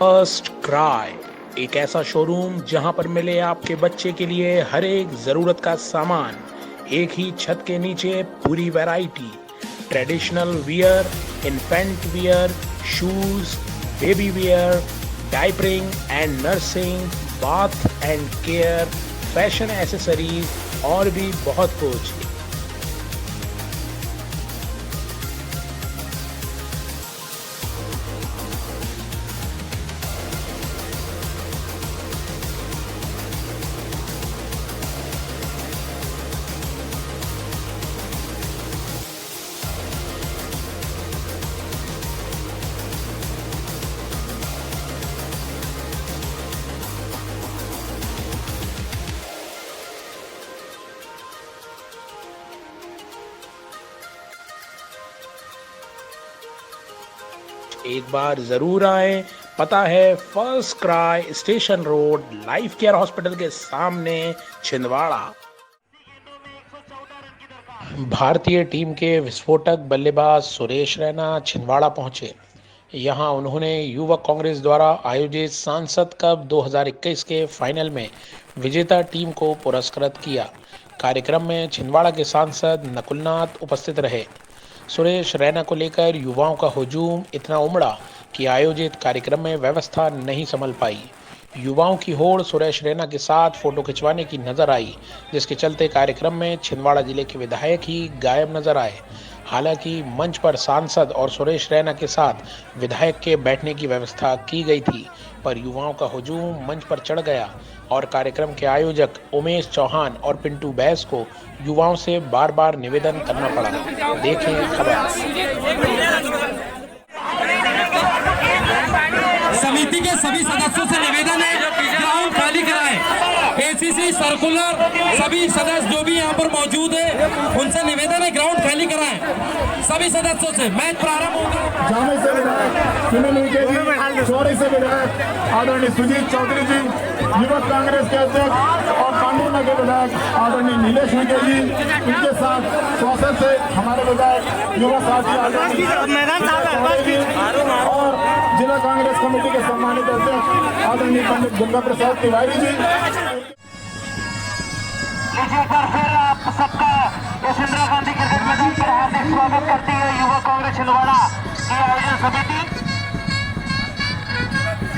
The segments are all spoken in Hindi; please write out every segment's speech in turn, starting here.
फर्स्ट क्राई, एक ऐसा शोरूम जहां पर मिले आपके बच्चे के लिए हर एक जरूरत का सामान, एक ही छत के नीचे पूरी variety, traditional wear, infant wear, shoes, baby wear, diapering and nursing, bath and care, fashion accessories और भी बहुत कुछ। एक बार जरूर आए। पता है first cry, station road, life care hospital के सामने, छिंदवाड़ा। भारतीय टीम के विस्फोटक बल्लेबाज सुरेश रैना छिंदवाड़ा पहुंचे। यहां उन्होंने युवक कांग्रेस द्वारा आयोजित सांसद कप 2021 के फाइनल में विजेता टीम को पुरस्कृत किया। कार्यक्रम में छिंदवाड़ा के सांसद नकुलनाथ उपस्थित रहे। सुरेश रैना को लेकर युवाओं का हुजूम इतना उमड़ा कि आयोजित कार्यक्रम में व्यवस्था नहीं संभल पाई। युवाओं की होड़ सुरेश रैना के साथ फोटो खिंचवाने की नजर आई, जिसके चलते कार्यक्रम में छिंदवाड़ा जिले के विधायक ही गायब नजर आए। हालांकि मंच पर सांसद और सुरेश रैना के साथ विधायक के बैठने की व्यवस्था की गई थी, पर युवाओं का हुजूम मंच पर चढ़ गया और कार्यक्रम के आयोजक उमेश चौहान और पिंटू बैस को युवाओं से बार बार निवेदन करना पड़ा। देखें खबर। समिति के सभी सदस्यों से निवेदन है, ग्राउंड खाली कराएं। एसीसी सर्कुलर सभी सदस्य जो भी यहाँ पर मौजूद है उनसे निवेदन है, ग्राउंड खाली कराएं सभी सदस्यों से। मैच प्रारंभ होगा। जामे से विधायक सुनील उइके जी, चौरी से विधायक आदरणीय सुजीत चौधरी जी, युवक कांग्रेस के अध्यक्ष और कानून के विधायक आदरणीय नीलेश उइके जी, इनके साथ सौसर से हमारे विधायक युवा साथी आदरणीय और जिला कांग्रेस कमेटी के सम्मानित अध्यक्ष आदरणीय पंडित गंगा प्रसाद तिवारी जी। एक बार फिर आप सबका इस इंदिरा गांधी क्रिकेट मैदान पर हार्दिक स्वागत करती है युवा कांग्रेस छिंदवाड़ा की आयोजन समिति।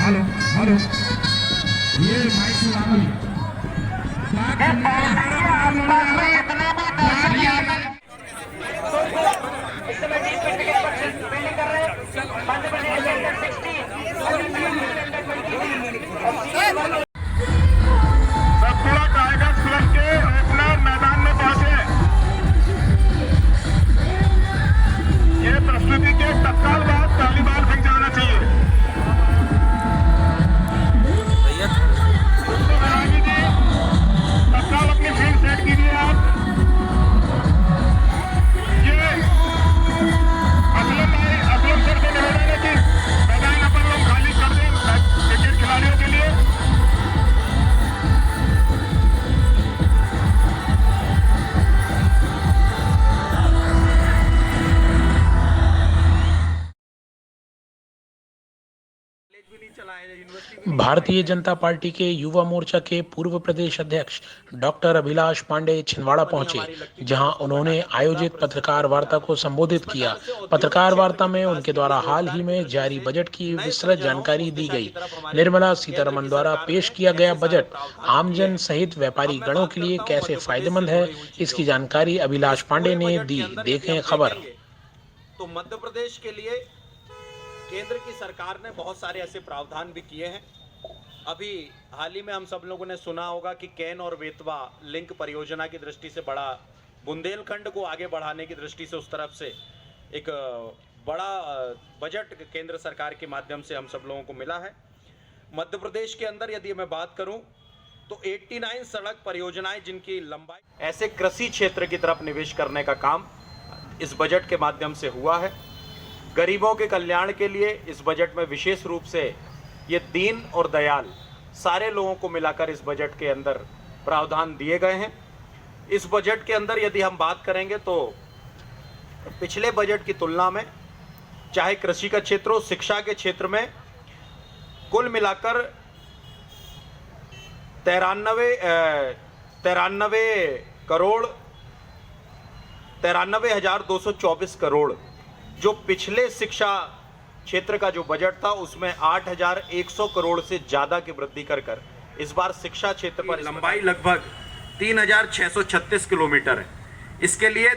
हेलो हेलो, ये माइक चलाओ। प्रस्तुति के तत्काल बाद तालिबान फेंक जाना चाहिए। तत्काल अपनी फील्ड सेट कीजिए आप। ये असलम सर से निवेदन है कि मैदान अपन लोग खाली कर दें क्रिकेट खिलाड़ियों के लिए। भारतीय जनता पार्टी के युवा मोर्चा के पूर्व प्रदेश अध्यक्ष डॉक्टर अभिलाष पांडे छिंदवाड़ा पहुंचे, जहां उन्होंने आयोजित पत्रकार वार्ता को संबोधित किया। पत्रकार वार्ता में उनके द्वारा हाल ही में जारी बजट की विस्तृत जानकारी दी गई। निर्मला सीतारमण द्वारा पेश किया गया बजट आमजन सहित व्यापारी गणों के लिए कैसे फायदेमंद है, इसकी जानकारी अभिलाष पांडे ने दी। देखें खबर। तो मध्य प्रदेश के लिए केंद्र की सरकार ने बहुत सारे ऐसे प्रावधान भी किए हैं। अभी हाल ही में हम सब लोगों ने सुना होगा कि कैन और बेतवा लिंक परियोजना की दृष्टि से बड़ा, बुंदेलखंड को आगे बढ़ाने की दृष्टि से उस तरफ से एक बड़ा बजट केंद्र सरकार के माध्यम से हम सब लोगों को मिला है। मध्य प्रदेश के अंदर यदि मैं बात करूं तो 89 सड़क परियोजनाएं जिनकी लंबाई, ऐसे कृषि क्षेत्र की तरफ निवेश करने का काम इस बजट के माध्यम से हुआ है। गरीबों के कल्याण के लिए इस बजट में विशेष रूप से ये दीन और दयाल सारे लोगों को मिलाकर इस बजट के अंदर प्रावधान दिए गए हैं। इस बजट के अंदर यदि हम बात करेंगे तो पिछले बजट की तुलना में चाहे कृषि का क्षेत्र हो, शिक्षा के क्षेत्र में कुल मिलाकर 93,224 करोड़ जो पिछले शिक्षा क्षेत्र का जो बजट था उसमें 8,100 करोड़ से ज्यादा की वृद्धि कर इस बार शिक्षा क्षेत्र पर लंबाई लगभग 3,636 किलोमीटर है। इसके लिए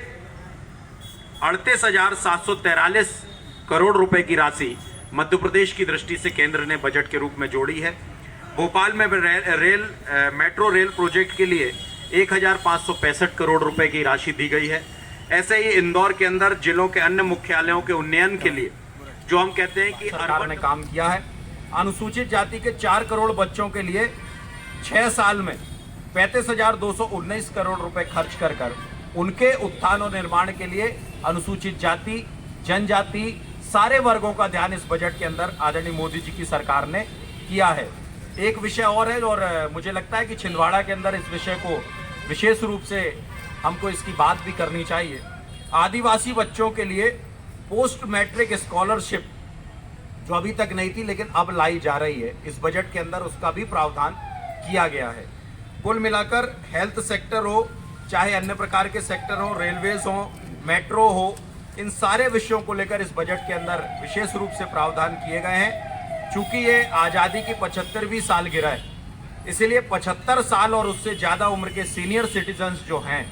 38,743 करोड़ रुपए की राशि मध्य प्रदेश की दृष्टि से केंद्र ने बजट के रूप में जोड़ी है। भोपाल में मेट्रो रेल प्रोजेक्ट के लिए 1,565 करोड़ रुपए की राशि दी गई है। ऐसे ही इंदौर के अंदर जिलों के अन्य मुख्यालयों के उन्नयन के लिए जो हम कहते हैं कि सरकार ने काम किया है। अनुसूचित जाति के 4 करोड़ बच्चों के लिए 6 साल में 35,219 करोड़ रुपए खर्च कर उनके उत्थान और निर्माण के लिए अनुसूचित जाति, जनजाति, सारे वर्गों का ध्यान इस बजट के अंदर आदरणीय मोदी जी की सरकार ने किया है। एक विषय और है और मुझे लगता है कि छिंदवाड़ा के अंदर इस विषय को विशेष रूप से हमको इसकी बात भी करनी चाहिए। आदिवासी बच्चों के लिए पोस्ट मैट्रिक स्कॉलरशिप जो अभी तक नहीं थी लेकिन अब लाई जा रही है, इस बजट के अंदर उसका भी प्रावधान किया गया है। कुल मिलाकर हेल्थ सेक्टर हो, चाहे अन्य प्रकार के सेक्टर हो, रेलवेज हो, मेट्रो हो, इन सारे विषयों को लेकर इस बजट के अंदर विशेष रूप से प्रावधान किए गए हैं। चूंकि ये आज़ादी की 75वीं सालगिरह है, इसीलिए 75 साल और उससे ज़्यादा उम्र के सीनियर सिटीजन्स जो हैं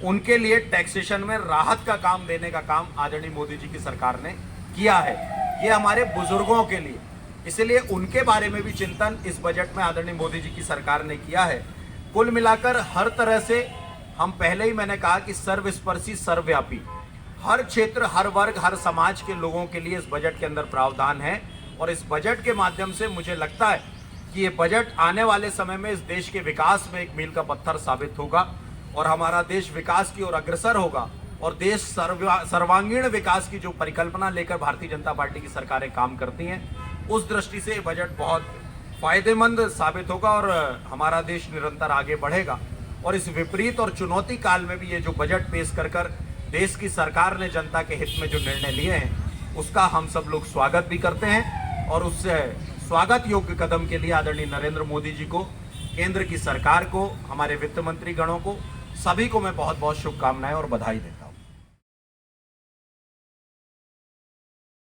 उनके लिए टैक्सेशन में राहत का काम देने का काम आदरणीय मोदी जी की सरकार ने किया है। ये हमारे बुजुर्गों के लिए, इसलिए उनके बारे में भी चिंतन इस बजट में आदरणीय मोदी जी की सरकार ने किया है। कुल मिलाकर हर तरह से हम पहले ही मैंने कहा कि सर्वस्पर्शी, सर्वव्यापी, हर क्षेत्र, हर वर्ग, हर समाज के लोगों के लिए इस बजट के अंदर प्रावधान है। और इस बजट के माध्यम से मुझे लगता है कि ये बजट आने वाले समय में इस देश के विकास में एक मील का पत्थर साबित होगा और हमारा देश विकास की ओर अग्रसर होगा। और देश सर्वांगीण विकास की जो परिकल्पना लेकर भारतीय जनता पार्टी की सरकारें काम करती हैं, उस दृष्टि से ये बजट बहुत फायदेमंद साबित होगा और हमारा देश निरंतर आगे बढ़ेगा। और इस विपरीत और चुनौती काल में भी ये जो बजट पेश कर देश की सरकार ने जनता के हित में जो निर्णय लिए हैं उसका हम सब लोग स्वागत भी करते हैं। और उससे स्वागत योग्य कदम के लिए आदरणीय नरेंद्र मोदी जी को, केंद्र की सरकार को, हमारे वित्त मंत्री गणों को, सभी को मैं बहुत बहुत शुभकामनाएं और बधाई देता हूं।